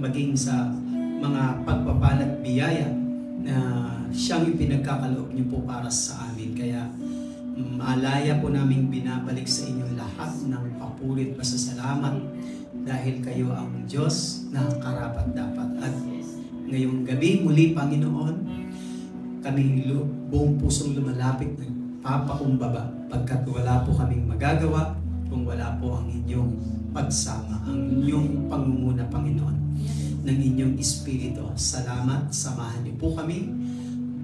Maging sa mga pagpapala at biyaya na siyang ipinagkakaloob niyo po para sa amin. Kaya malaya po namin binabalik sa inyo lahat ng papurit pasasalamat dahil kayo ang Diyos na karapat-dapat. At ngayong gabi muli, Panginoon, kami buong pusong lumalapit nagpapakumbaba pagkat wala po kaming magagawa kung wala po ang inyong pagsama, ang inyong pangunguna, Panginoon, ng inyong Espiritu. Salamat, samahan niyo po kami,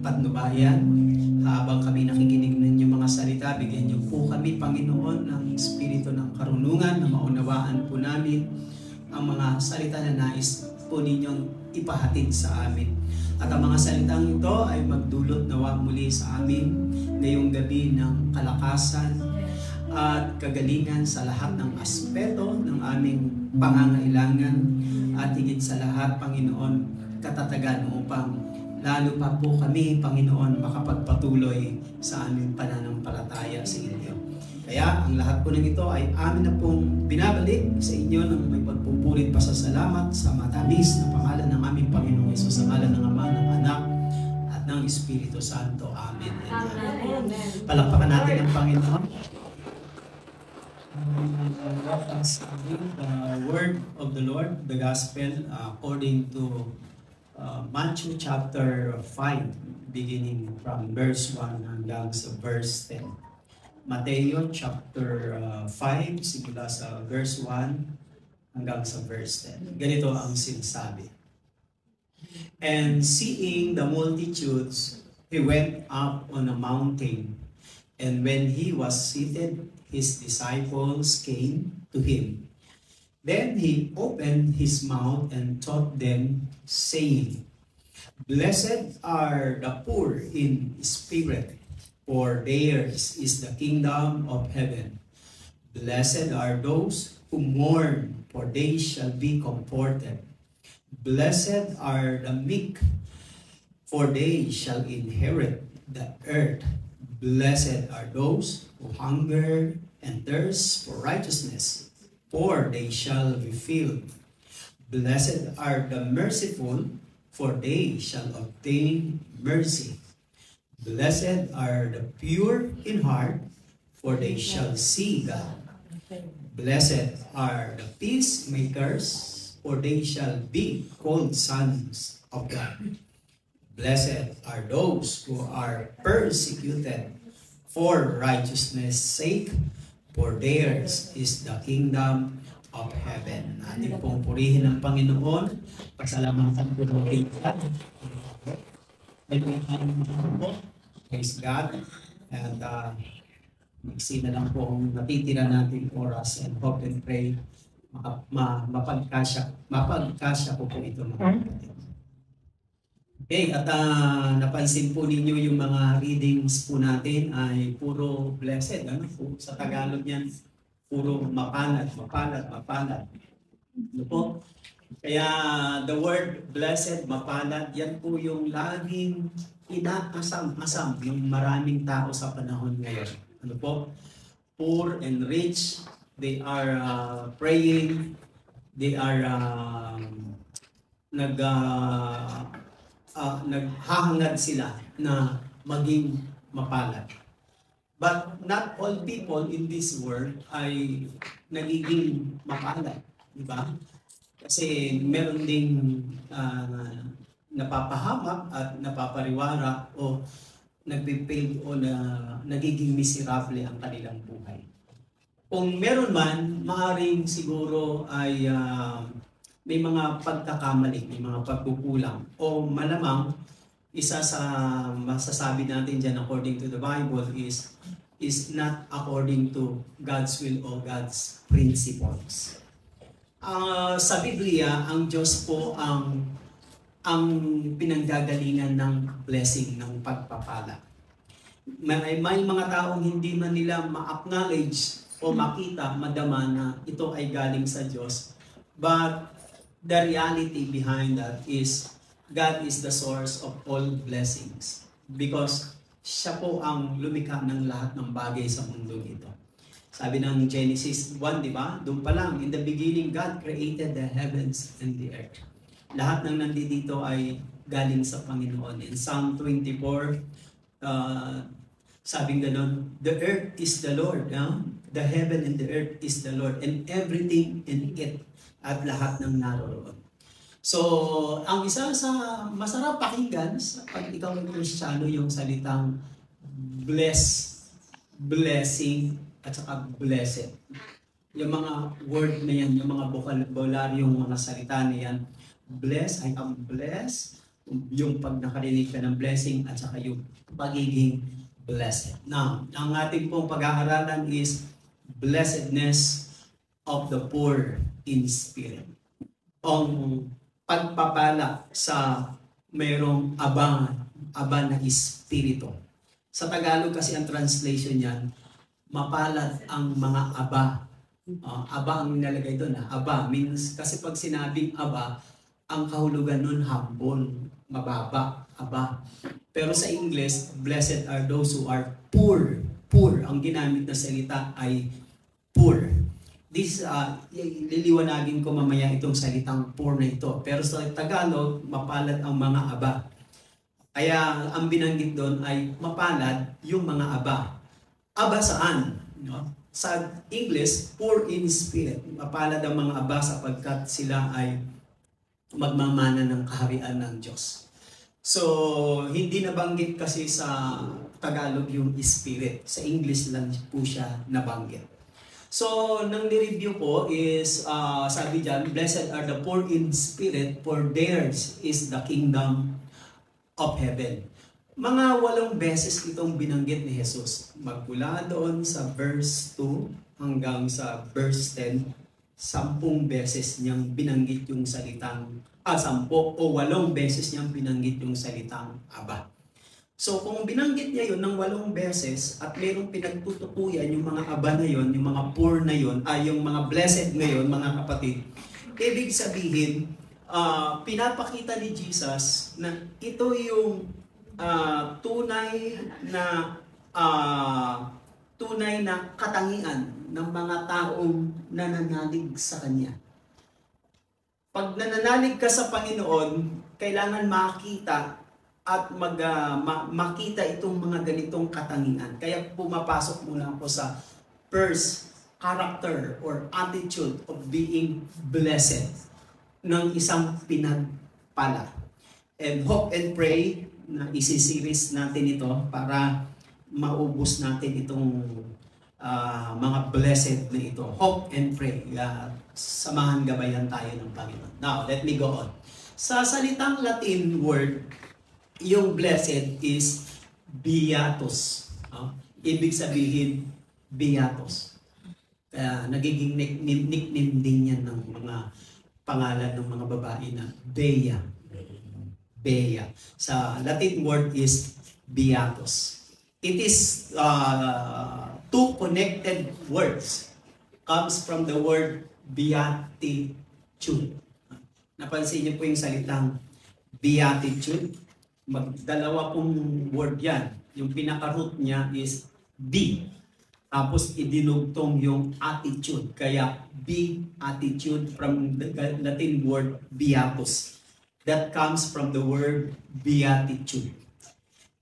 patnubayan, habang kami nakikinig ng inyong mga salita, bigyan niyo po kami, Panginoon, ng Espiritu ng karunungan na maunawaan po namin ang mga salita na nais po ninyong ipahatid sa amin. At ang mga salitang ito ay magdulot nawa muli sa amin ngayong gabi ng kalakasan at kagalingan sa lahat ng aspeto ng aming pangangailangan at higit sa lahat, Panginoon, katatagan upang lalo pa po kami, Panginoon, makapagpatuloy sa aming pananampalataya sa inyo. Kaya ang lahat po ng ito ay amin na pong binabalik sa inyo ng may pagpupulit pasasalamat sa matamis na pangalan ng aming Panginoong Hesus, sa ngalan ng Ama, ng Anak, at ng Espiritu Santo. Amen. Amen. Palakpakan natin ang Panginoon. The word of the Lord, the Gospel, according to Matthew chapter 5, beginning from verse 1 hanggang sa verse 10. Mateo chapter 5, simula sa verse 1 hanggang sa verse 10. Ganito ang sinasabi. And seeing the multitudes, he went up on a mountain, and when he was seated, his disciples came to him. Then he opened his mouth and taught them, saying, Blessed are the poor in spirit, for theirs is the kingdom of heaven. Blessed are those who mourn, for they shall be comforted. Blessed are the meek, for they shall inherit the earth. Blessed are those who hunger and thirst for righteousness, for they shall be filled. Blessed are the merciful, for they shall obtain mercy. Blessed are the pure in heart, for they shall see God. Blessed are the peacemakers, for they shall be called sons of God. Blessed are those who are persecuted for righteousness' sake, for theirs is the kingdom of heaven. Ating pong purihin ng Panginoon, pasalamatan po ng kita. Praise God. And magsina lang po ang natitira natin oras, and hope and pray mapagkasya po ito mga kapatid. Okay, at napansin po ninyo yung mga readings po natin ay puro blessed. Ano po? Sa Tagalog yan, puro mapalad, mapalad, mapalad. Ano po? Kaya the word blessed, mapalad, yan po yung laging inaasam-asam yung maraming tao sa panahon ngayon. Ano po? Poor and rich, they are praying, they are naghahangad sila na maging mapalad. But not all people in this world ay nagiging mapalad, di ba? Kasi meron ding napapahamak at napapariwara o nagpipail o nagiging miserable ang kanilang buhay. Kung meron man, maaaring siguro ay may mga pagkakamali, may mga pagkukulang o malamang isa sa masasabi natin dyan according to the Bible is not according to God's will o God's principles. Sa Biblia, ang Diyos po ang pinanggagalingan ng blessing, ng pagpapala. May mga taong hindi man nila ma-acknowledge o makita, madama na ito ay galing sa Diyos. But the reality behind that is God is the source of all blessings because siya po ang lumikha ng lahat ng bagay sa mundo ito. Sabi ng Genesis 1, di ba? Doon pa lang, in the beginning, God created the heavens and the earth. Lahat ng nandito ay galing sa Panginoon. In Psalm 24, sabing ganon, the earth is the Lord. The heaven and the earth is the Lord and everything in it at lahat ng naroroon. So, ang isa sa masarap pakinggan sa pag ikaw ay Kristiyano, yung salitang bless, blessing, at saka blessed. Yung mga word na yan, yung mga vocabularyong mga salita na yan, bless, I am blessed, yung pag nakarinig ka ng blessing, at saka yung pagiging blessed. Now, ang ating pong pag-aaralan is blessedness of the poor in spirit. Ang pagpapala sa mayroong aba na espiritu. Sa Tagalog kasi ang translation niyan, mapalad ang mga aba. Aba ang nilalagay doon. Aba means, kasi pag sinabing aba, ang kahulugan nun humble, mababa, aba. Pero sa English, blessed are those who are poor. Poor, ang ginamit na salita ay poor. This, liliwanagin ko mamaya itong salitang poor na ito. Pero sa Tagalog, mapalad ang mga aba. Kaya ang binanggit doon ay mapalad yung mga aba. Aba saan? No? Sa English, poor in spirit. Mapalad ang mga aba sapagkat sila ay magmamana ng kaharian ng Diyos. So, hindi nabanggit kasi sa Tagalog yung spirit. Sa English lang po siya nabanggit. So, nang ni-review ko is, sabi dyan, blessed are the poor in spirit, for theirs is the kingdom of heaven. Mga 8 beses itong binanggit ni Jesus. Magmula doon sa verse 2 hanggang sa verse 10, 10 beses niyang binanggit yung salitang, 10 o 8 beses niyang binanggit yung salitang Aba. So kung binanggit niya yun ng 8 beses at mayroong pinagtutukuyan yung mga aba na yun, yung mga poor na yun, yung mga blessed na yun, mga kapatid, ibig sabihin, pinapakita ni Jesus na ito yung tunay na katangian ng mga taong nananalig sa Kanya. Pag nananalig ka sa Panginoon, kailangan makita at makita itong mga ganitong katangian. Kaya pumapasok muna ako sa first character or attitude of being blessed ng isang pinagpala. And hope and pray na isisiris natin ito para maubos natin itong mga blessed na ito. Hope and pray. Samahan gabayan tayo ng Panginoon. Now, let me go on. Sa salitang Latin word, yung blessed is beatus. Ibig sabihin, beatus. Kaya nagiging nickname din yan ng mga pangalan ng mga babae na Bea. Bea. Sa Latin word is beatus. It is two connected words. Comes from the word beatitude. Napansin niyo po yung salitang beatitude? Magdalawa pong word yan. Yung pinaka-root niya is be. Tapos idinugtong yung attitude. Kaya beatitude from the Latin word beatus. That comes from the word beatitude.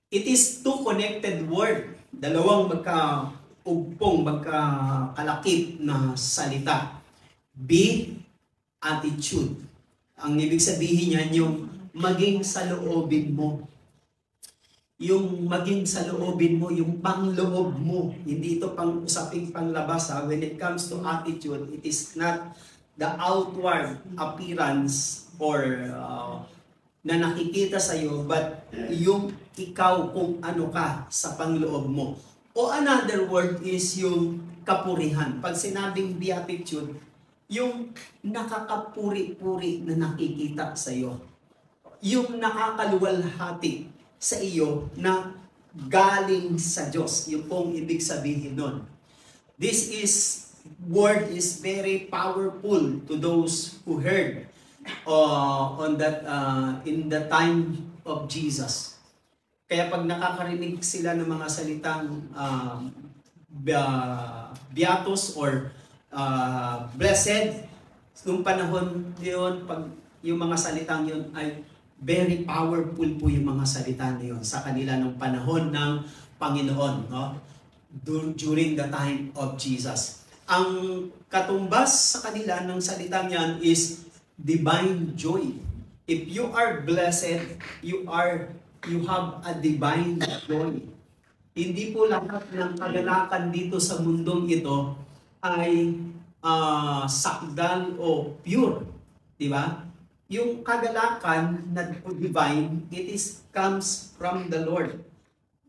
It is two connected word. Dalawang magkaugpong, magkakalakip na salita. Be, attitude. Ang ibig sabihin niyan yung maging sa loobin mo. Yung maging sa loobin mo, yung pangloob mo. Hindi ito pang usaping panglabas. When it comes to attitude, it is not the outward appearance or na nakikita sa iyo, but yung ikaw kung ano ka sa pangloob mo. O another word is yung kapurihan. Pag sinabing beatitude, yung nakakapuri-puri na nakikita sa iyo. Yung nakakaluwalhati sa iyo na galing sa Diyos. Yung pong ibig sabihin nun. This word is very powerful to those who heard on that in the time of Jesus. Kaya pag nakakarinig sila ng mga salitang beatus or blessed, nung panahon yun, pag yung mga salitang yun ay very powerful po yung mga salita na yun sa kanila ng panahon ng Panginoon, no? During the time of Jesus. Ang katumbas sa kanila ng salitang yan is divine joy. If you are blessed, you have a divine joy. Hindi po lahat ng kagalakan dito sa mundong ito ay sakdal o pure, di ba? Yung kagalakan na divine, comes from the Lord.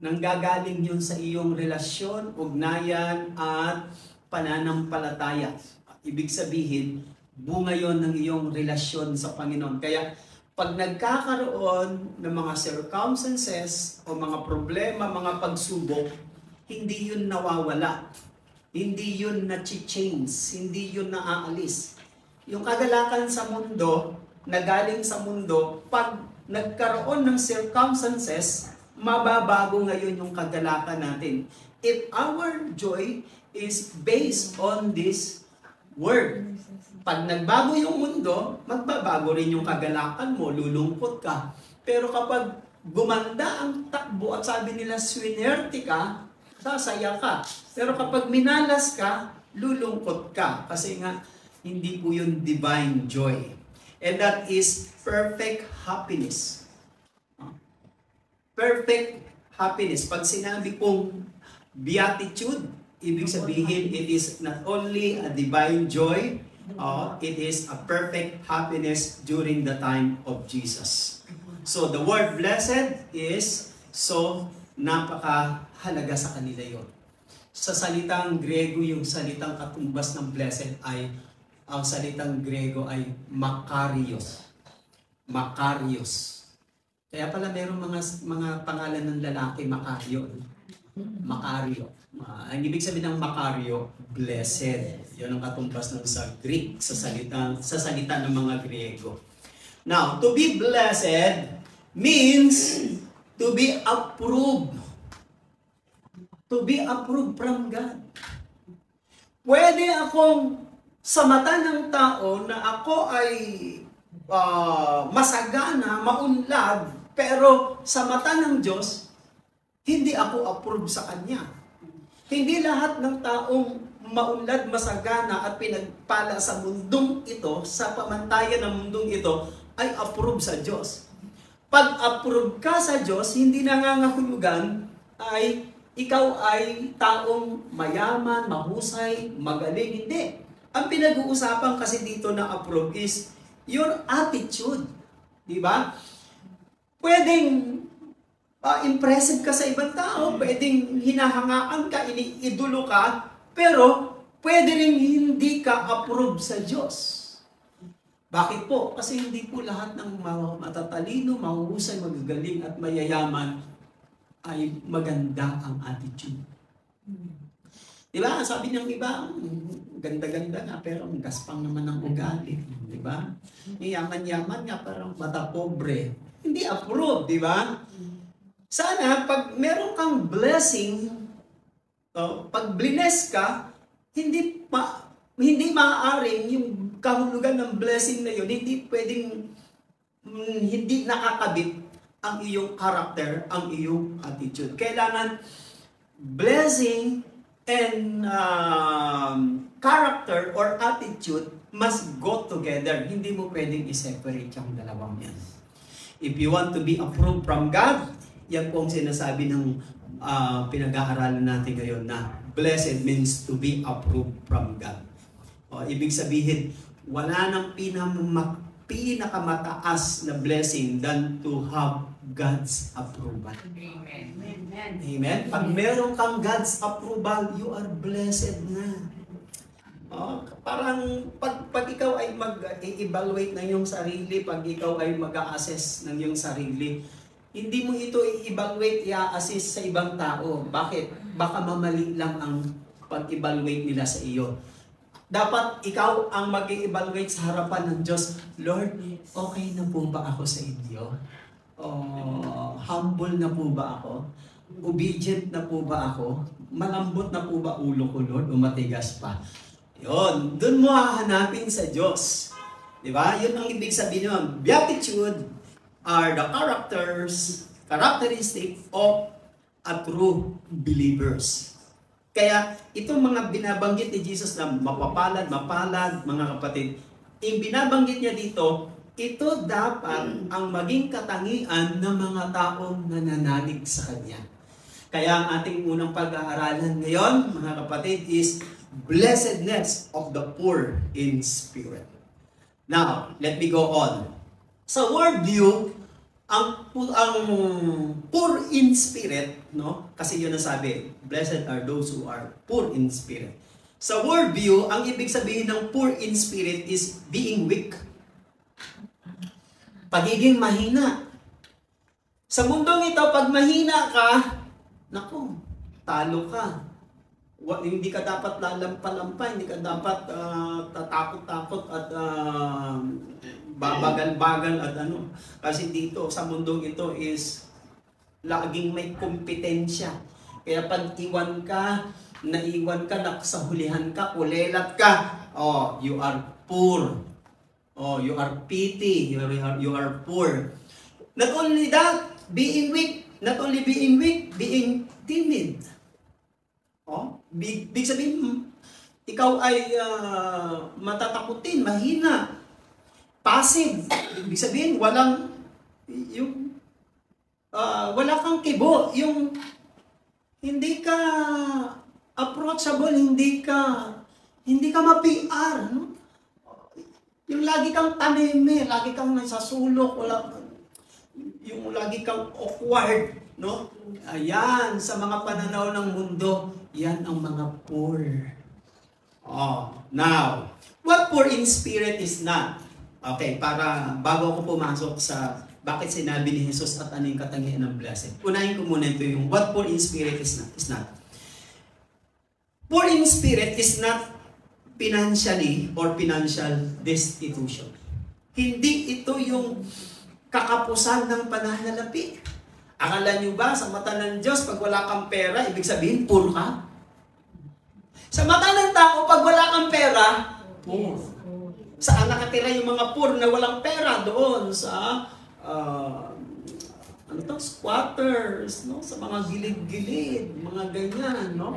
Nanggagaling yun sa iyong relasyon, ugnayan, at pananampalataya. Ibig sabihin, bunga yon ng iyong relasyon sa Panginoon. Kaya, pag nagkakaroon ng mga circumstances o mga problema, mga pagsubok, hindi yun nawawala. Hindi yun na-change. Hindi yun naaalis. Yung kagalakan sa mundo, na galing sa mundo, pag nagkaroon ng circumstances, mababago ngayon yung kagalakan natin. If our joy is based on this word, pag nagbago yung mundo, magbabago rin yung kagalakan mo, lulungkot ka. Pero kapag gumanda ang takbo at sabi nila swinerte ka, sasaya ka. Pero kapag minalas ka, lulungkot ka. Kasi nga, hindi po yung divine joy. And that is perfect happiness. Perfect happiness. Pag sinabi kong beatitude, ibig sabihin it is not only a divine joy, it is a perfect happiness during the time of Jesus. So the word blessed is so napakahalaga sa kanila yon. Sa salitang Grego, yung salitang katumbas ng blessed ay, ang salitang Grego ay Makarios. Makarios. Kaya pala mayroong mga pangalan ng lalaki, Makario. Makario. Ang ibig sabihin ng Makario, blessed. Yan ang katumbas ng sa Greek, sa salita ng mga Griego. Now, to be blessed means to be approved. To be approved from God. Pwede akong sa mata ng tao na ako ay masagana, maunlad, pero sa mata ng Diyos, hindi ako approve sa Kanya. Hindi lahat ng taong maunlad, masagana at pinagpala sa mundong ito, sa pamantayan ng mundong ito, ay approve sa Diyos. Pag approve ka sa Diyos, hindi nangangahulugan ay ikaw ay taong mayaman, mahusay, magaling. Hindi. Ang pinag-uusapan kasi dito na approve is your attitude. Diba? Pwedeng impressive ka sa ibang tao, pwedeng hinahangaan ka, iniidolo ka, pero pwede rin hindi ka approve sa Diyos. Bakit po? Kasi hindi po lahat ng matatalino, mahuhusay, magagaling at mayayaman ay maganda ang attitude. Di ba? Sabi ng iba, ganda-ganda nga pero ang gaspang naman ang ugali. Di ba? Yaman-yaman nga parang mata pobre. Hindi approve, di ba? Sana pag meron kang blessing, pag bless ka, hindi maaaring yung kahulugan ng blessing na yun, hindi pwedeng hindi nakakabit ang iyong character, ang iyong attitude. Kailangan blessing and character or attitude must go together. Hindi mo pwedeng i-separate yung dalawang yan. If you want to be approved from God, yan po ang sinasabi ng pinag-aaralan natin ngayon na blessed means to be approved from God. Ibig sabihin, wala nang pinakamataas na blessing than to have God's approval. Amen. Amen? Pag meron kang God's approval, you are blessed na. Parang pag ikaw ay mag-evaluate ng iyong sarili, pag ikaw ay mag-assess ng iyong sarili, hindi mo ito i-evaluate, i-assess sa ibang tao. Bakit? Baka mamali lang ang pag-evaluate nila sa iyo. Dapat ikaw ang mag-evaluate sa harapan ng Diyos. Lord, okay na po ba ako sa inyo? Humble na po ba ako? Obedient na po ba ako? Malambot na po ba ulo ko, Lord? O matigas pa? Yun, dun mo hahanapin sa Diyos. Diba? Yun ang ibig sabihin nun. Beatitude are the characteristic of a true believers. Kaya itong mga binabanggit ni Jesus na mapapalad, mga kapatid, yung binabanggit niya dito, ito dapat ang maging katangian ng mga taong nananalig sa Kanya. Kaya ang ating unang pag-aaralan ngayon, mga kapatid, is blessedness of the poor in spirit. Now, let me go on. Sa worldview, ang poor in spirit, no? Kasi yun ang sabi, blessed are those who are poor in spirit. Sa worldview, ang ibig sabihin ng poor in spirit is being weak. Pagiging mahina. Sa mundong ito, pag mahina ka, naku, talo ka. Hindi ka dapat lalampa-lampa, hindi ka dapat tatakot-takot at babagal-bagal at ano. Kasi dito, sa mundong ito is laging may kompetensya. Kaya pag naiwan ka, nakasahulihan ka, kulelat ka, you are poor. You are pity, you are poor. Not only that, being weak, being timid. Big sabihin, ikaw ay matatakutin, mahina, passive. Ibig sabihin, wala kang kibo, yung hindi ka approachable, hindi ka ma-PR, no? Yung lagi kang tanime, lagi kang nasasulok, yung lagi kang awkward, no? Ayan, sa mga pananaw ng mundo, yan ang mga poor. Now, what poor in spirit is not? Okay, para bago ako pumasok sa bakit sinabi ni Jesus at ano yung katangian ng blessed. Unahin ko muna ito yung what poor in spirit is not. Poor in spirit is not financially or financial destitution. Hindi ito yung kakapusan ng pananalapi. Akala nyo ba sa mata ng Diyos pag wala kang pera, ibig sabihin poor ka? Sa mata ng tao, pag wala kang pera, poor. Saan nakatira yung mga poor na walang pera? Doon sa squatters, no? Sa mga gilid-gilid, mga ganyan, no?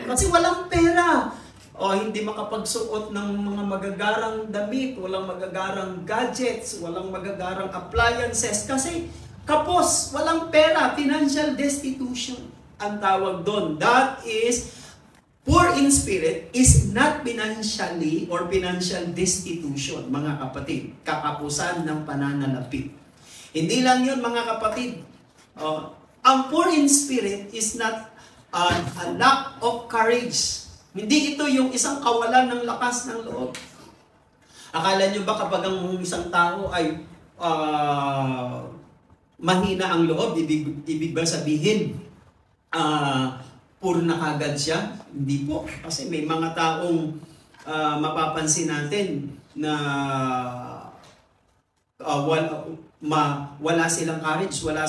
Kasi walang pera. Hindi makapagsuot ng mga magagarang damit, walang magagarang gadgets, walang magagarang appliances kasi kapos, walang pera, financial destitution ang tawag doon. That is, poor in spirit is not financially or financial destitution, mga kapatid. Kakapusan ng pananalapi. Hindi lang yun, mga kapatid. Ang poor in spirit is not a lack of courage. Hindi ito yung isang kawalan ng lakas ng loob. Akala nyo ba kapag ang isang tao ay mahina ang loob, ibig ba sabihin puro na kagad siya? Hindi po. Kasi may mga taong mapapansin natin na wala silang courage, wala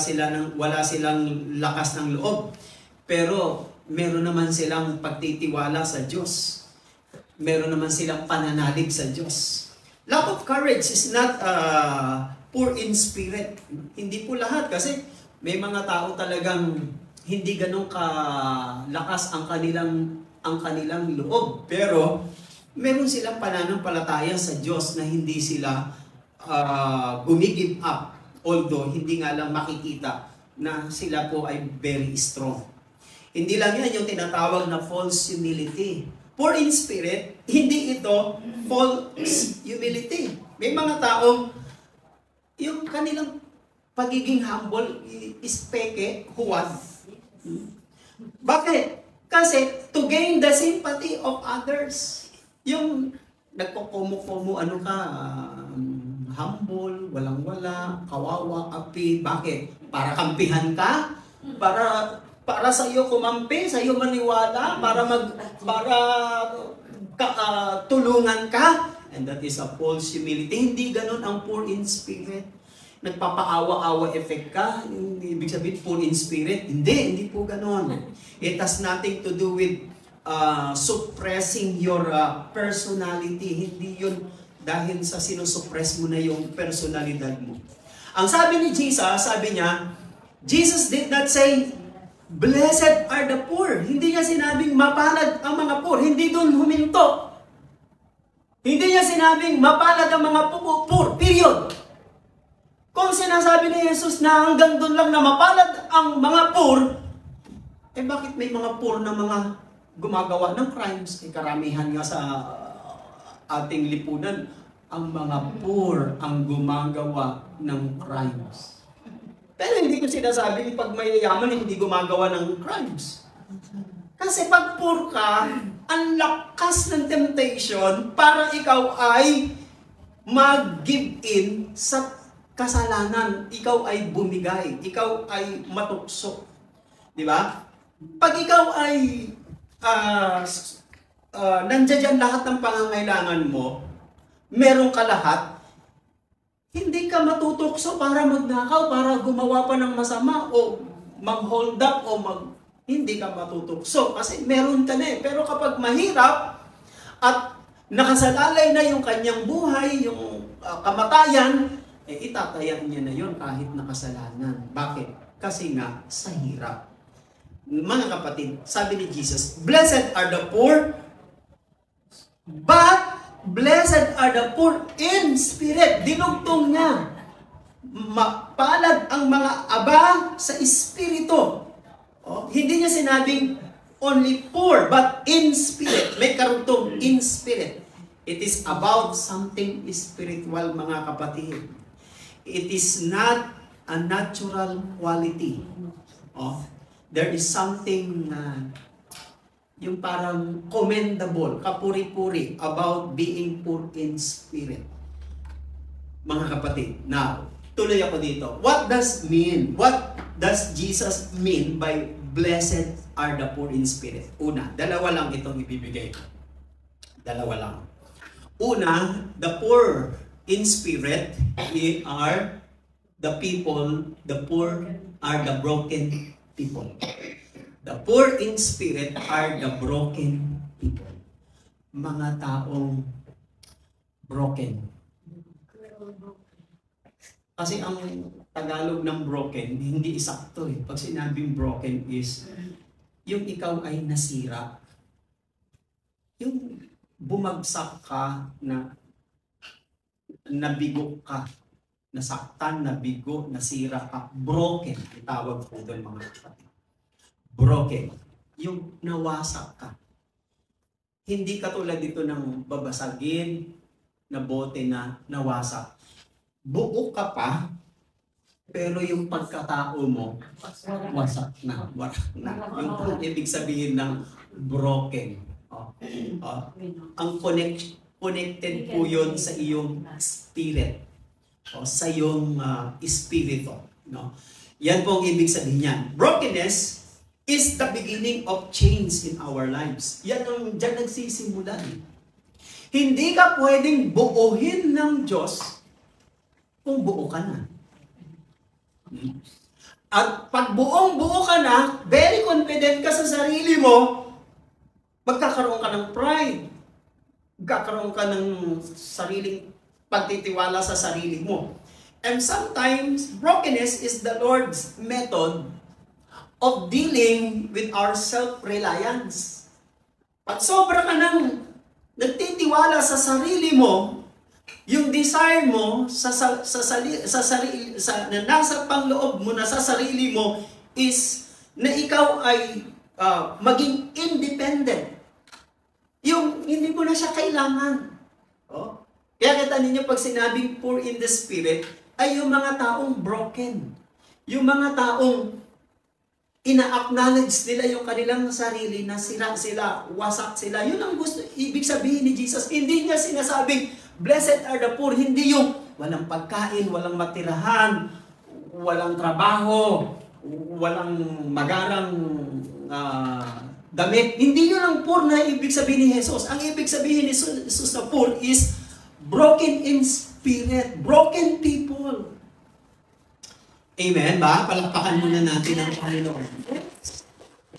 silang lakas ng loob. Pero meron naman silang pagtitiwala sa Diyos. Meron naman silang pananalig sa Diyos. Lack of courage is not poor in spirit. Hindi po lahat kasi may mga tao talagang hindi ganun kalakas ang kanilang loob. Pero meron silang pananampalataya sa Diyos na hindi sila gumigive up. Although hindi nga lang makikita na sila po ay very strong. Hindi lang yan yung tinatawag na false humility. Poor in spirit, hindi ito false humility. May mga taong yung kanilang pagiging humble is peke, huwad. Bakit? Kasi to gain the sympathy of others. Yung nagkukumo-kumo, humble, walang-wala, kawawa, api. Bakit? Para kampihan ka? Para sa iyo kumampi, sa iyo maniwala, para tulungan ka. And that is a false humility. Hindi ganun ang poor in spirit. Nagpapaawa-awa effect ka. Ibig sabihin poor in spirit. Hindi po ganun. It has nothing to do with suppressing your personality. Hindi yun dahil sa sinusuppress mo na yung personalidad mo. Ang sabi ni Jesus, sabi niya, Jesus did not say, blessed are the poor. Hindi niya sinabing mapalad ang mga poor. Hindi doon huminto. Hindi niya sinabing mapalad ang mga poor. Period. Kung sinasabi ni Jesus na hanggang doon lang na mapalad ang mga poor, bakit may mga poor na mga gumagawa ng crimes? Karamihan nga sa ating lipunan, ang mga poor ang gumagawa ng crimes. Pero hindi ko sinasabi pag mayayaman hindi gumagawa ng crimes. Kasi pag poor ka, ang lakas ng temptation para ikaw ay mag-give in sa kasalanan. Ikaw ay bumigay. Ikaw ay matukso. Di ba? Pag ikaw ay nandiyan lahat ng pangangailangan mo, meron ka lahat, hindi ka matutokso para magnakaw, para gumawa pa ng masama, o mag-hold up, hindi ka matutokso. Kasi meron ka na eh. Pero kapag mahirap, at nakasalalay na yung kanyang buhay, yung kamatayan, itatayan niya na yun kahit nakasalanan. Bakit? Kasi nga, sa hirap. Mga kapatid, sabi ni Jesus, blessed are the poor, but blessed are the poor in spirit. Dinugtong niya. Mapalad ang mga aba sa espiritu. Hindi niya sinabing only poor, but in spirit. May karugtong in spirit. It is about something spiritual, mga kapatid. It is not a natural quality. There is something yung parang commendable, kapuri-puri about being poor in spirit. Mga kapatid, now, tuloy ako dito. What does Jesus mean by blessed are the poor in spirit? Una, dalawa lang itong ibibigay ko. Dalawa lang. Una, the poor in spirit are the poor are the broken people. The poor in spirit are the broken people. Mga taong broken. Kasi ang Tagalog ng broken, hindi isakto eh. Pag sinabing broken is, yung ikaw ay nasira. Yung bumagsak ka na nabigo ka. Nasaktan, nabigo, nasira ka. Broken. Itawag po doon mga kapatid. Broken. Yung nawasak ka. Hindi katulad dito ng babasagin na bote na nawasak. Buo ka pa, pero yung pagkatao mo, wasak na. Wasak na. Yung ibig sabihin ng broken. Ang Connected po yun sa iyong spirit. O sa iyong espiritu. No? Yan po ang ibig sabihin niyan. Brokenness is the beginning of change in our lives. Yan ang dyan nagsisimula. Hindi ka pwedeng buuhin ng Diyos kung buo ka na. At pag buong-buo ka na, very confident ka sa sarili mo, magkakaroon ka ng pride. Magkakaroon ka ng sariling pagtitiwala sa sarili mo. And sometimes, brokenness is the Lord's method of dealing with our self-reliance. Pag sobra ka nang nagtitiwala sa sarili mo, yung desire mo na nasa pangloob mo na sa sarili mo is na ikaw ay maging independent. Yung hindi mo na siya kailangan. Oh. Kaya kita ninyo pag sinabing poor in the spirit, ay yung mga taong broken. Yung mga taong ina-acknowledge nila yung kanilang sarili na sira sila, wasak sila. Yun ang gusto, ibig sabihin ni Jesus. Hindi niya sinasabing, blessed are the poor. Hindi yung walang pagkain, walang matirahan, walang trabaho, walang magarang damit. Hindi yun ang poor na ibig sabihin ni Jesus. Ang ibig sabihin ni Jesus na poor is broken in spirit, broken people. Amen ba? Palakpakan muna natin ang Panginoon.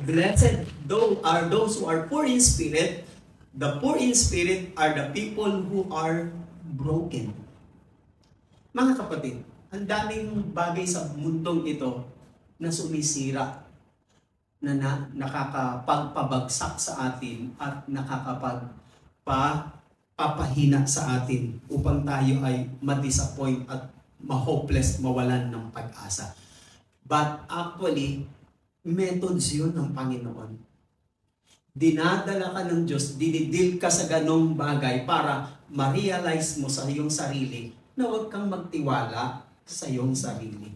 Blessed are those who are poor in spirit. The poor in spirit are the people who are broken. Mga kapatid, ang daming bagay sa mundong ito na sumisira, na nakakapagpabagsak sa atin at nakakapagpapahina sa atin upang tayo ay ma-disappoint at ma-hopeless, mawalan ng pag-asa. But actually, methods yun ng Panginoon. Dinadala ka ng Diyos, dinidil ka sa ganong bagay para ma-realize mo sa iyong sarili na huwag kang magtiwala sa iyong sarili.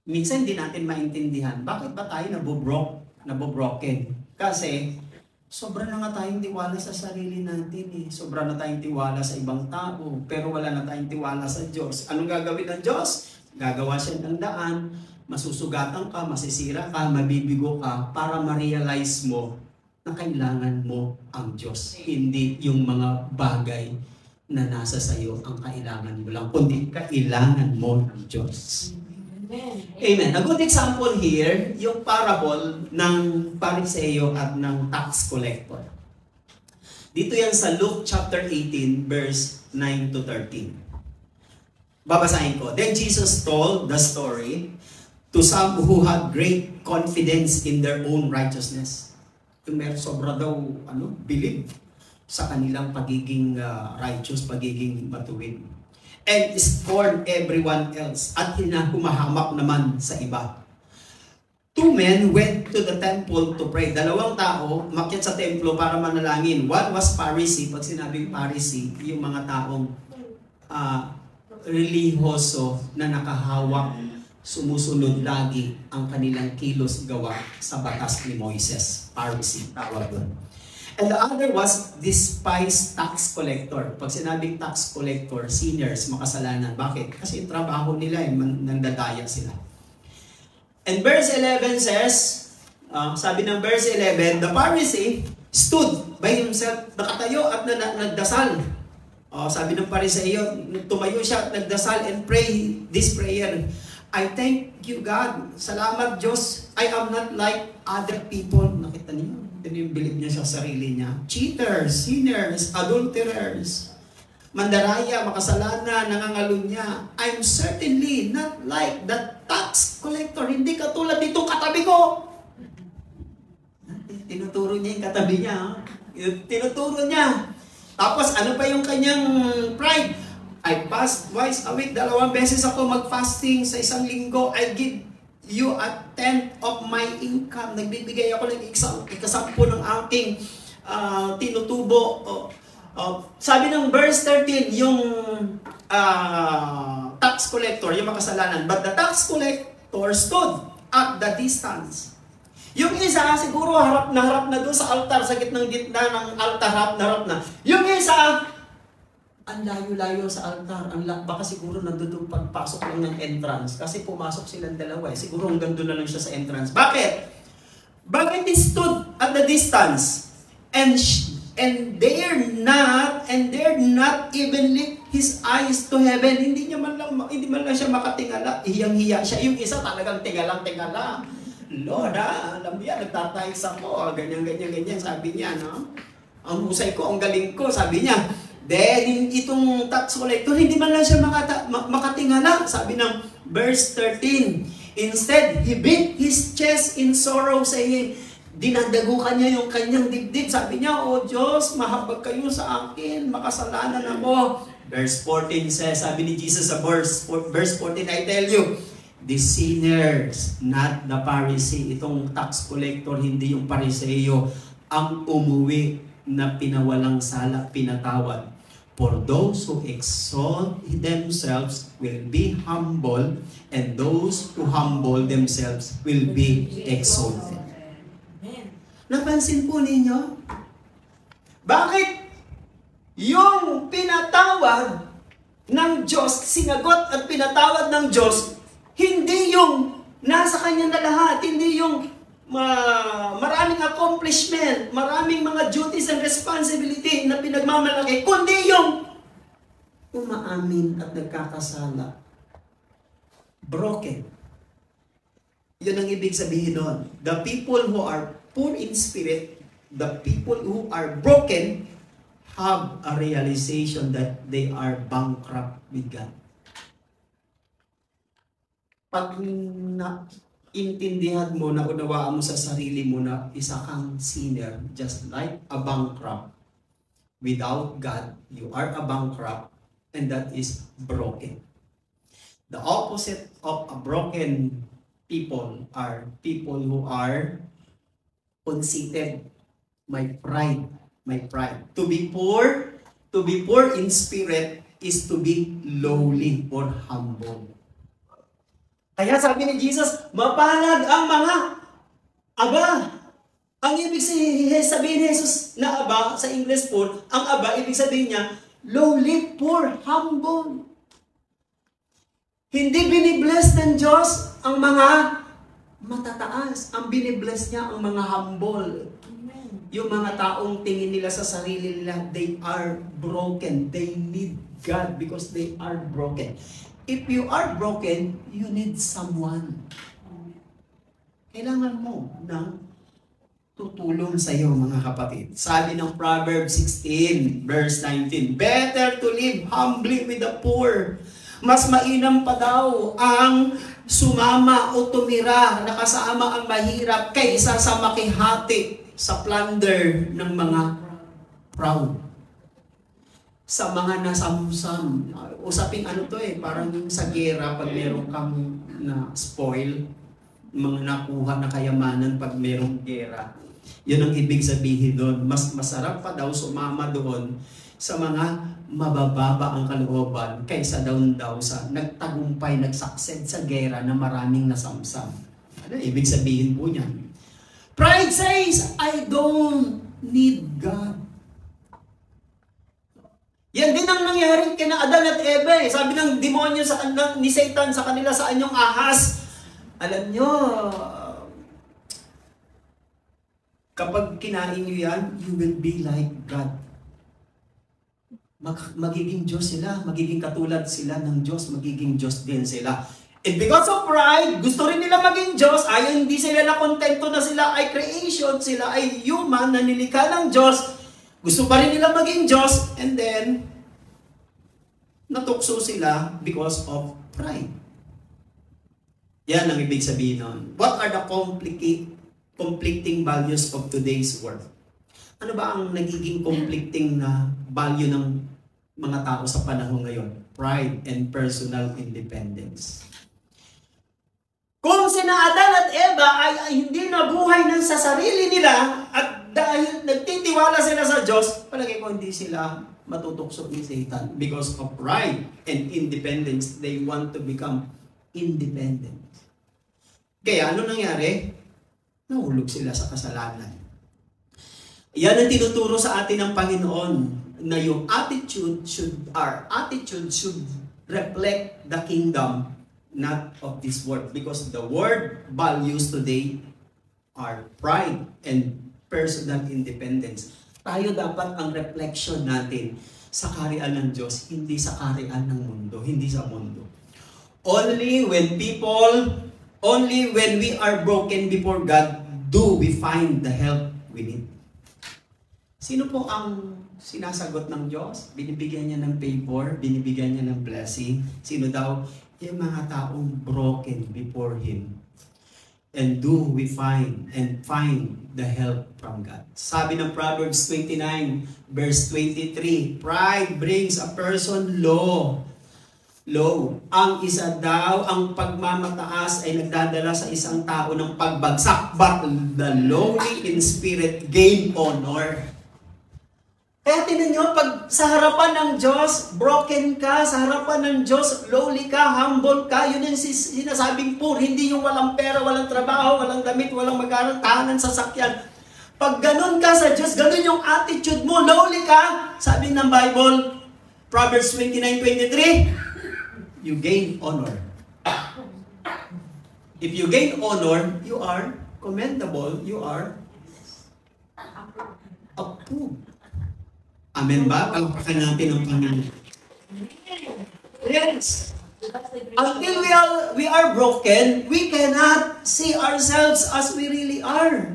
Minsan hindi natin maintindihan, bakit ba tayo nabobroken? Kasi sobra na nga tayong tiwala sa sarili natin eh. Sobra na tayong tiwala sa ibang tao, pero wala na tayong tiwala sa Diyos. Anong gagawin ng Diyos? Gagawa siya ng daan, masusugatan ka, masisira ka, mabibigo ka, para ma-realize mo na kailangan mo ang Diyos. Hindi yung mga bagay na nasa sayo ang kailangan mo lang, kundi kailangan mo ng Diyos. Amen. A good example here, yung parable ng Pariseo at ng tax collector. Dito yan sa Luke chapter 18, verse 9 to 13. Babasahin ko. Then Jesus told the story to some who had great confidence in their own righteousness. Yung may sobra daw, believe sa kanilang pagiging righteous, pagiging matuwid. And scorn everyone else. At humahamak naman sa iba. Two men went to the temple to pray. Dalawang tao umakyat sa templo para manalangin. One was Pharisee. Pag sinabing Pharisee, yung mga taong relihiyoso na nakahawak, sumusunod lagi ang kanilang kilos gawa sa batas ni Moises. Pharisee, tawag doon. And the other was despised tax collector. Pag sinabing tax collector, sinners, makasalanan. Bakit? Kasi yung trabaho nila, nandadaya sila. And verse 11 says, sabi ng verse 11, the Pharisee stood by himself, nakatayo at nagdasal. Sabi ng Pariseo, tumayo siya at nagdasal and pray this prayer. I thank you, God. Salamat, Diyos. I am not like other people. Nakita niyo? Ito yung believe niya sa sarili niya. Cheaters, sinners, adulterers, mandaraya, makasalanan, nangangalunya. I'm certainly not like the tax collector. Hindi katulad nitong katabi ko. Tinuturo niya yung katabi niya. Tinuturo niya. Tapos ano pa yung kanyang pride? I fast twice a week. 2 beses ako mag-fasting sa isang linggo. I give you a tenth of my income. Nagbibigay ako ng ikasampu ng aking tinutubo. Sabi ng verse 13, yung tax collector, yung makasalanan. But the tax collector stood at the distance. Yung isa, siguro harap na doon sa altar, sa gitna ng altar, harap na. Yung isa, ang layo-layo sa altar. Baka siguro nandun pagpasok lang ng entrance. Kasi pumasok silang dalawa eh. Siguro hanggang doon na lang siya sa entrance. Bakit? Bakit he stood at the distance? And dare not even lift his eyes to heaven. Hindi man lang siya makatingala. Hiyang-hiya siya. Yung isa talagang tingala. Lord, alam mo yan, nagtatayos ako. Ganyan. Sabi niya, no? Ang husay ko, ang galing ko. Sabi niya. Then, itong tax collector, hindi man lang siya makatingala. Sabi ng verse 13. Instead, he beat his chest in sorrow, saying, dinadagukan niya yung kanyang dibdib. Sabi niya, "O Diyos, mahabag kayo sa akin, makasalanan ako." Verse 14 says, sabi ni Jesus sa verse 14, I tell you, the sinners, not the Pharisee. Itong tax collector, hindi yung Pariseo, ang umuwi na pinawalang sala, pinatawad. For those who exalt themselves will be humble, and those who humble themselves will be exalted. Napansin po ninyo? Bakit yung pinatawad ng Diyos, sinagot at pinatawad ng Diyos, hindi yung nasa kanya na lahat, hindi yung maraming accomplishment, maraming mga duties and responsibility na pinagmamalaki, kundi yung umaamin at nagkakasala. Broken. Yun ang ibig sabihin nun. The people who are poor in spirit, the people who are broken, have a realization that they are bankrupt with God. Pag intindihan mo, naunawaan mo sa sarili mo na isa kang sinner, just like a bankrupt. Without God, you are a bankrupt, and that is broken. The opposite of a broken people are people who are conceited. My pride. To be poor in spirit is to be lowly or humble. Kaya sabi ni Jesus, mapalad ang mga aba. Ang ibig sabihin ni Jesus na aba, sa English poor, ang aba, ibig sabihin niya, lowly, poor, humble. Hindi binibless ng Diyos ang mga matataas. Ang binibless niya ang mga humble. Yung mga taong tingin nila sa sarili nila, they are broken. They need God because they are broken. If you are broken, you need someone. Kailangan mo ng tutulong sa iyo, mga kapatid. Sabi ng Proverbs 16, verse 19, better to live humbly with the poor. Mas mainam pa daw ang sumama o tumira na kasama ang mahirap kaysa sa makihati sa plunder ng mga proud. Sa mga nasamsam. Usaping ano to parang sa gera pag meron kang na spoil, mga nakuha na kayamanan pag merong gera. Yun ang ibig sabihin doon. Mas masarap pa daw sumama doon sa mga mabababa ang kalooban kaysa daw sa nagtagumpay, nagsaksid sa gera na maraming nasamsam. Ano ibig sabihin po niyan? Pride says, I don't need God. Yan din ang nangyari kina Adan at Eva. Sabi ng demonyo ni Satan sa kanila, saan yung ahas? Alam nyo, kapag kinain nyo yan, you will be like God. Magiging Diyos sila, magiging katulad sila ng Diyos, magiging Diyos din sila. And because of pride, gusto rin nila maging Diyos, ayaw hindi sila na kontento na sila ay creation, sila ay human na nilikha ng Diyos. Gusto pa rin nila maging Diyos, and then, natukso sila because of pride. Yan ang ibig sabihin nun. What are the conflicting values of today's world? Ano ba ang nagiging conflicting na value ng mga tao sa panahon ngayon? Pride and personal independence. Kung sina Adan at Eva ay hindi nabuhay ng sa sarili nila at dahil nagtitiwala sila sa Diyos, palagay ko hindi sila matutukso ni Satan. Because of pride and independence, they want to become independent. Kaya ano nangyari? Nahulog sila sa kasalanan. Yan ang tinuturo sa atin ng Panginoon na yung our attitude should reflect the kingdom, not of this world. Because the world values today are pride and personal independence. Tayo dapat ang reflection natin sa kaharian ng Diyos, hindi sa kaharian ng mundo, hindi sa mundo. Only when we are broken before God, do we find the help we need. Sino po ang sinasagot ng Diyos? Binibigyan niya ng favor, binibigyan niya ng blessing. Sino daw? Yung mga taong broken before Him. And do we find the help from God. Sabi ng Proverbs 29, verse 23, pride brings a person low. Ang isa daw, ang pagmamataas ay nagdadala sa isang tao ng pagbagsak, but the lowly in spirit gain honor. Kaya tinan nyo, pag sa harapan ng Diyos, broken ka, sa harapan ng Diyos, lowly ka, humble ka, yun yung sinasabing poor, hindi yung walang pera, walang trabaho, walang damit, walang mag-aral, tahanan, sasakyan. Pag ganun ka sa Diyos, ganun yung attitude mo, lowly ka, sabi ng Bible, Proverbs 29:23, you gain honor. If you gain honor, you are commendable, you are approved. Amen ba? Palakpakan natin ang Panginoon. Yes. Until we are broken, we cannot see ourselves as we really are.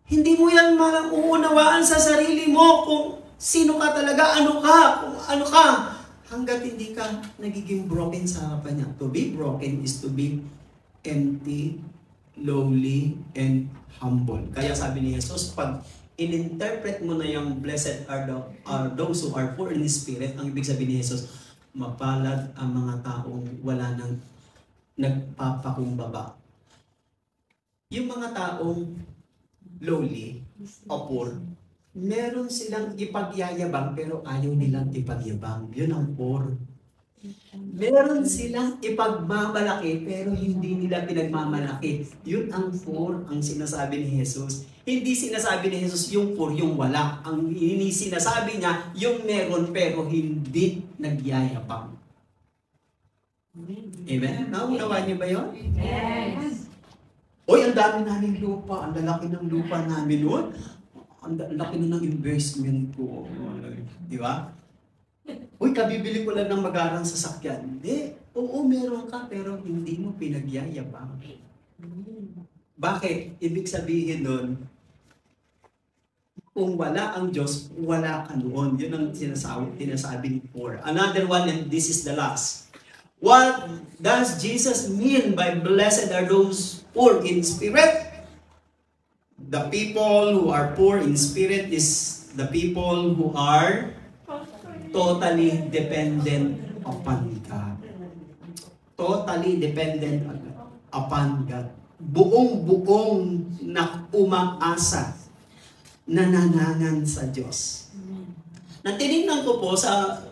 Hindi mo yan mauunawaan sa sarili mo kung sino ka talaga, kung ano ka. Hanggat hindi ka nagiging broken sa harapan niya. To be broken is to be empty, lowly, and humble. Kaya sabi ni Jesus, pag in-interpret mo na yung blessed are those who are poor in spirit, ang ibig sabihin ni Jesus, mapalad ang mga taong wala nang nagpapakumbaba. Yung mga taong lowly o poor, meron silang ipagyayabang pero ayaw nilang ipagyabang. Yun ang poor. Meron silang ipagmamalaki pero hindi nila pinagmamalaki. Yun ang poor, ang sinasabi ni Jesus. Hindi sinasabi ni Jesus yung poor, yung wala. Ang sinasabi niya, yung meron pero hindi nagyayabang. Amen? Naunawa niyo ba yun? Yes. Oy, ang dami namin lupa. Ang lalaki ng lupa namin noon. Ang laki na ng investment ko. Di ba? Uy, kabibili ko lang ng magarang sasakyan. Hindi. Oo, meron ka, pero hindi mo pinagyayabang. Bakit? Ibig sabihin nun, kung wala ang Diyos, wala ka noon. Yun ang sinasabing poor. Another one, and this is the last. What does Jesus mean by blessed are those poor in spirit? The people who are poor in spirit is the people who are totally dependent upon God. Totally dependent upon God. Buong-buong na umaasa, nananangan sa Diyos. Natinignan ko po sa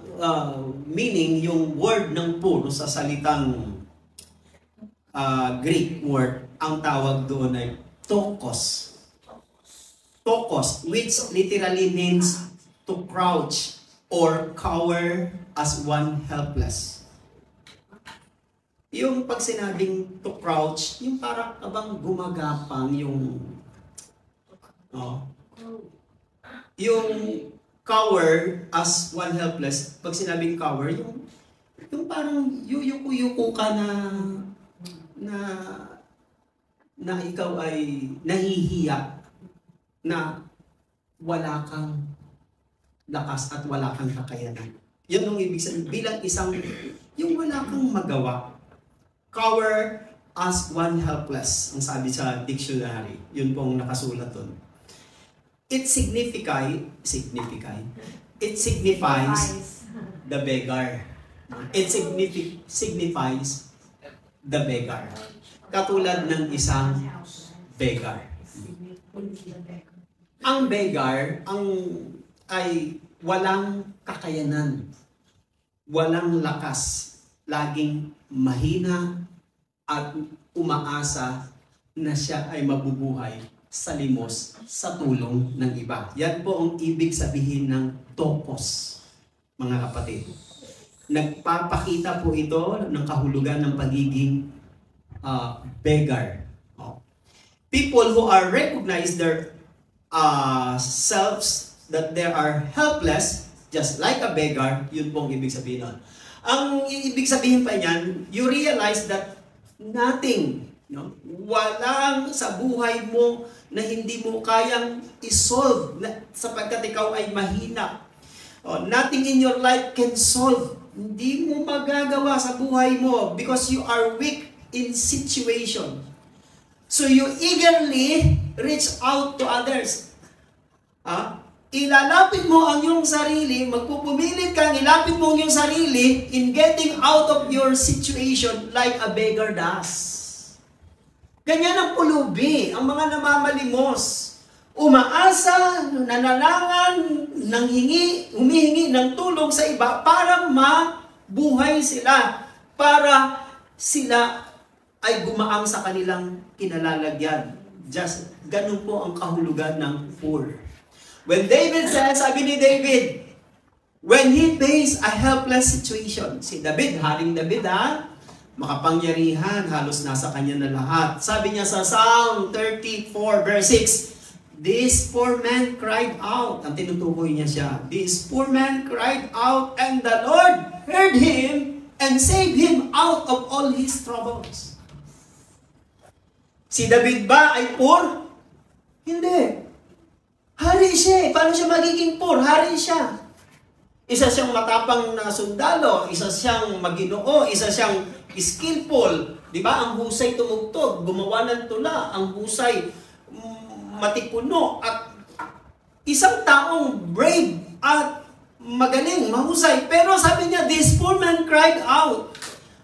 meaning yung word ng poor sa salitang Greek word, ang tawag doon ay tokos. Tokos, which literally means to crouch or cower as one helpless. Yung pag sinabing to crouch, yung parang abang gumagapang yung cower as one helpless. Pag sinabing cower, yung parang yuyuko-yuko ka na ikaw ay nahihiya na wala kang lakas at wala kang kakayanan. Yan ang ibig sabihin. Bilang isang, yung wala kang magawa. Cower as one helpless. Ang sabi sa dictionary. Yun pong nakasulat doon. It signifies the beggar. It signifies the beggar. Katulad ng isang beggar. Ang beggar, ay walang kakayanan, walang lakas, laging mahina at umaasa na siya ay mabubuhay sa limos sa tulong ng iba. Yan po ang ibig sabihin ng tokos, mga kapatid. Nagpapakita po ito ng kahulugan ng pagiging beggar. People who are recognize their selves that they are helpless, just like a beggar, yun po ang ibig sabihin nun. Ang ibig sabihin pa niyan, you realize that nothing, no? Walang sa buhay mo na hindi mo kayang isolve sapagkat ikaw ay mahina. Nothing in your life can solve. Hindi mo magagawa sa buhay mo because you are weak in situation. So you eagerly reach out to others. Ilalapit mo ang iyong sarili, magpupumilit kang ilapit mo ang iyong sarili in getting out of your situation like a beggar does. Ganyan ang pulubi, ang mga namamalimos. Umaasa, nananalangan, humihingi ng tulong sa iba para mabuhay sila, para sila ay gumaang sa kanilang kinalalagyan. Just ganun po ang kahulugan ng poor. When David says, sabi ni David, when he faced a helpless situation, si David, Haring David makapangyarihan, halos nasa kanya na lahat. Sabi niya sa Psalm 34 verse 6, this poor man cried out. Ang tinutukoy niya siya. This poor man cried out and the Lord heard him and saved him out of all his troubles. Si David ba ay poor? Hindi. Hari siya. Paano siya magiging poor? Hari siya. Isa siyang matapang na sundalo, isa siyang maginoo, isa siyang skillful. Di ba? Ang husay tumugtog, gumawa ng tula, ang husay matipuno, at isang taong brave at magaling, mahusay. Pero sabi niya, this poor man cried out.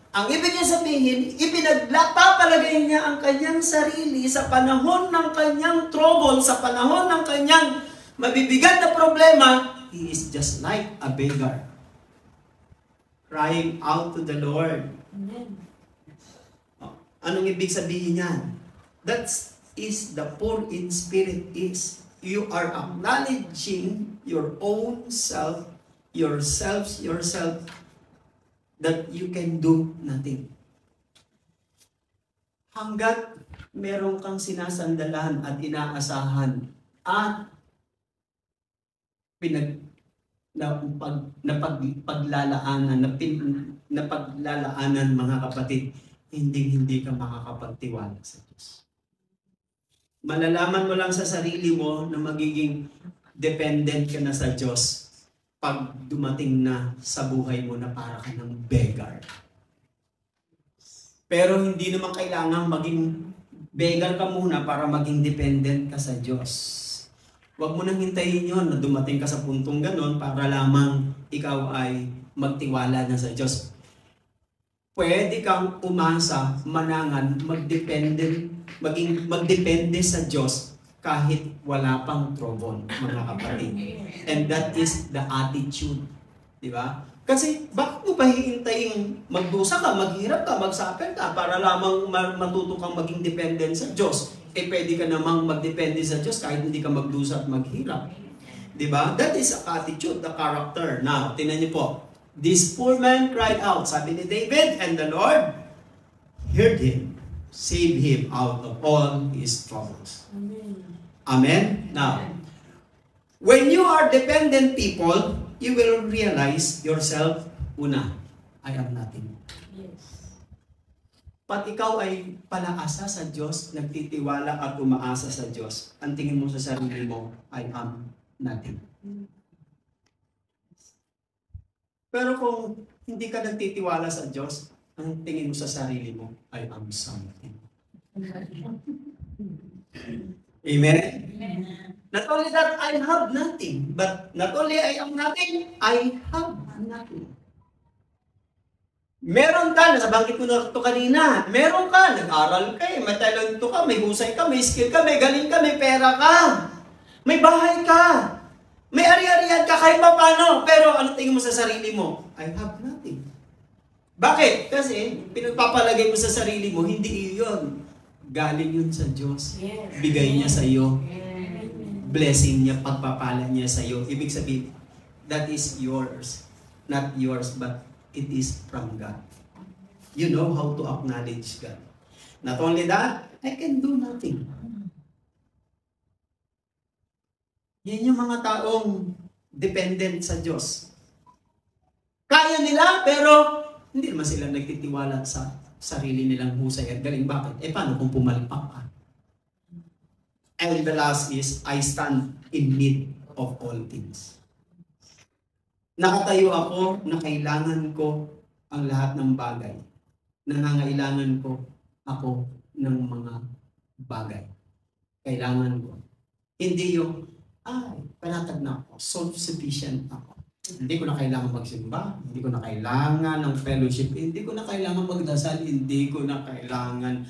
Ang ibig niya sabihin, ipinagpapalagay niya ang kanyang sarili sa panahon ng kanyang trouble, sa panahon ng kanyang mabibigat na problema. He is just like a beggar, crying out to the Lord. Amen. Anong ibig sabihin niyan? That is the poor in spirit is. You are acknowledging your own self, yourself, that you can do nothing. Hanggat meron sinasandalan at inaasahan at napaglalaanan, mga kapatid, hindi ka makakapagtiwala sa Diyos. Malalaman mo lang sa sarili mo na magiging dependent ka na sa Diyos pag dumating na sa buhay mo na para ka ng beggar. Pero hindi naman kailangan maging beggar ka muna para maging dependent ka sa Diyos. Huwag mo nang hintayin yun na dumating ka sa puntong ganon para lamang ikaw ay magtiwala na sa Diyos. Pwede kang umasa, manangan, magdepende sa Diyos kahit wala pang trouble, mga kapatid. And that is the attitude. Di ba? Kasi bakit mo pa hihintayin magdusa ka, maghirap ka, magsapel ka para lamang matuto kang maging dependent sa Diyos? Pwede ka namang magdepende sa Diyos kahit hindi ka magdusa at maghirap. Diba? That is a attitude, the character. Now, tingnan niyo po. This poor man cried out, sabi ni David, and the Lord heard him, saved him out of all his troubles. Amen? Now, when you are dependent people, you will realize yourself, una, I am nothing. Pag ikaw ay palaasa sa Diyos, nagtitiwala at umaasa sa Diyos, ang tingin mo sa sarili mo, I am nothing. Pero kung hindi ka nagtitiwala sa Diyos, ang tingin mo sa sarili mo, I am something. Amen? Not only that, I have nothing, but not only I am nothing, I have nothing. Meron ka, nasabanggit ko na ito kanina, meron ka, nag-aral ka, may talento ka, may husay ka, may skill ka, may galing ka, may pera ka, may bahay ka, may ari-arian ka kahit pa paano, pero ano tingin mo sa sarili mo? I have nothing. Bakit? Kasi pinagpapalagay mo sa sarili mo, hindi iyon. galing yun sa Diyos. Bigay niya sa iyo. Blessing niya, pagpapala niya sa iyo. Ibig sabihin, that is yours. Not yours, but it is from God. You know how to acknowledge God. Not only that, I can do nothing. Yan yung mga taong dependent sa Diyos. Kaya nila, pero hindi naman sila nagtitiwala sa sarili nilang husay at galing. Bakit? Paano kung pumalpak ka? And the last is, I stand in need of all things. Nakatayo ako na kailangan ko ang lahat ng bagay. Nangangailangan ko ako ng mga bagay. Kailangan ko. Hindi yung, panatag na ako, self-sufficient ako. Hindi ko na kailangan magsimba, hindi ko na kailangan ng fellowship, hindi ko na kailangan magdasal, hindi ko na kailangan.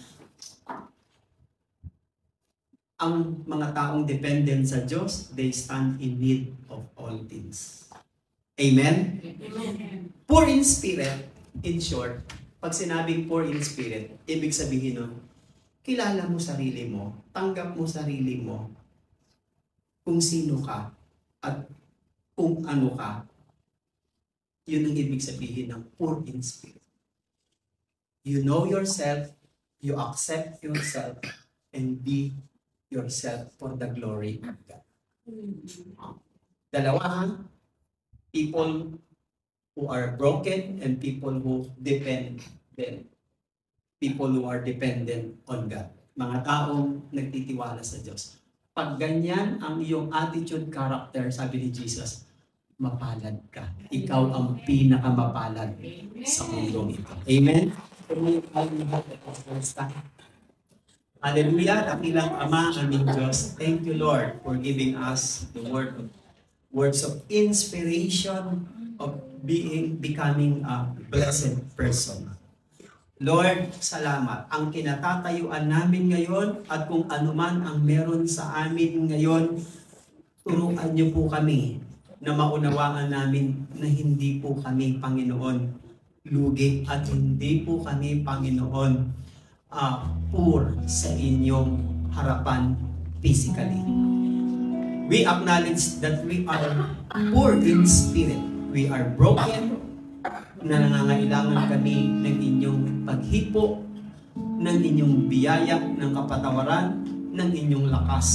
Ang mga taong dependent sa Diyos, they stand in need of all things. Amen? Amen. Poor in spirit, in short, pag sinabing poor in spirit, ibig sabihin nun, kilala mo sarili mo, tanggap mo sarili mo, kung sino ka, at kung ano ka. Yun ang ibig sabihin ng poor in spirit. You know yourself, you accept yourself, and be yourself for the glory of God. Dalawa, people who are broken and people who depend then. People who are dependent on God. Mga taong nagtitiwala sa Diyos. Pag ganyan ang iyong attitude, character, sabi ni Jesus, mapalad ka. Ikaw ang pinakamapalad sa mundong ito. Amen? Hallelujah, dakilang Ama, aming Diyos. Thank you, Lord, for giving us the words of inspiration of becoming a blessed person. Lord, salamat. Ang kinatatayuan namin ngayon at kung anuman ang meron sa amin ngayon, turuan niyo po kami na maunawaan namin na hindi po kami, Panginoon, lugi at hindi po kami, Panginoon, poor sa inyong harapan physically. We acknowledge that we are poor in spirit. We are broken, na nangangailangan kami ng inyong paghipo, ng inyong biyaya, ng kapatawaran, ng inyong lakas.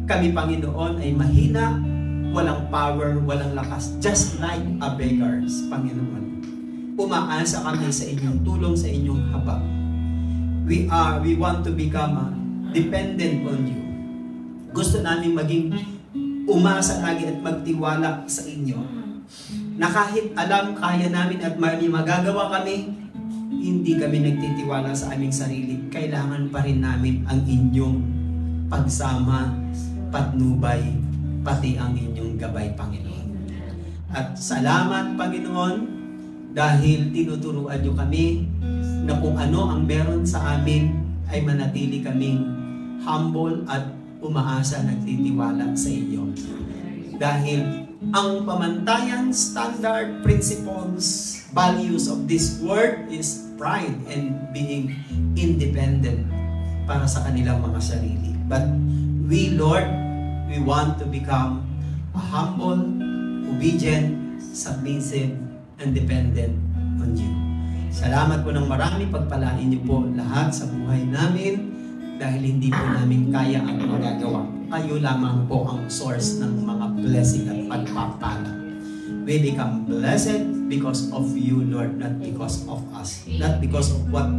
Kami, Panginoon, ay mahina, walang power, walang lakas, just like a beggars, Panginoon. Umaasa kami sa inyong tulong, sa inyong habag. We want to become dependent on you. Gusto namin maging umasa lagi at magtiwala sa inyo. Na kahit alam, kaya namin at may magagawa kami, hindi kami nagtitiwala sa aming sarili. Kailangan pa rin namin ang inyong pagsama, patnubay, pati ang inyong gabay, Panginoon. At salamat, Panginoon, dahil tinuturuan niyo kami na kung ano ang meron sa amin ay manatili kaming humble at umaasa, nagtitiwala sa iyo. Dahil ang pamantayan, standard, principles, values of this world is pride and being independent para sa kanilang mga sarili. But we, Lord, we want to become a humble, obedient, submissive, and dependent on you. Salamat po ng marami. Pagpalain niyo po lahat sa buhay namin dahil hindi po namin kaya ang magagawa. Kayo lamang po ang source ng mga blessing at pagpapala. We become blessed because of you, Lord, not because of us. Not because of what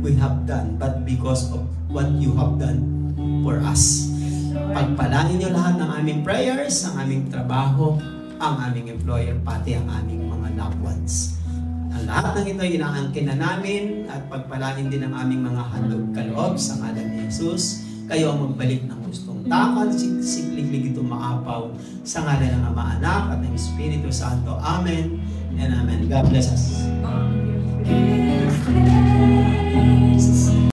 we have done, but because of what you have done for us. Pagpalain niyo lahat ng aming prayers, ang aming trabaho, ang aming employer, pati ang aming mga loved ones. Ang lahat ng ito inaangkin na namin at pagpalain din ang aming mga handog kaloob sa ngalan ni Jesus. Kayo ang magbalik ng gustong takal, siklig ito maapaw sa ngalan ng Ama, Anak at ng Espiritu Santo. Amen and Amen. God bless us.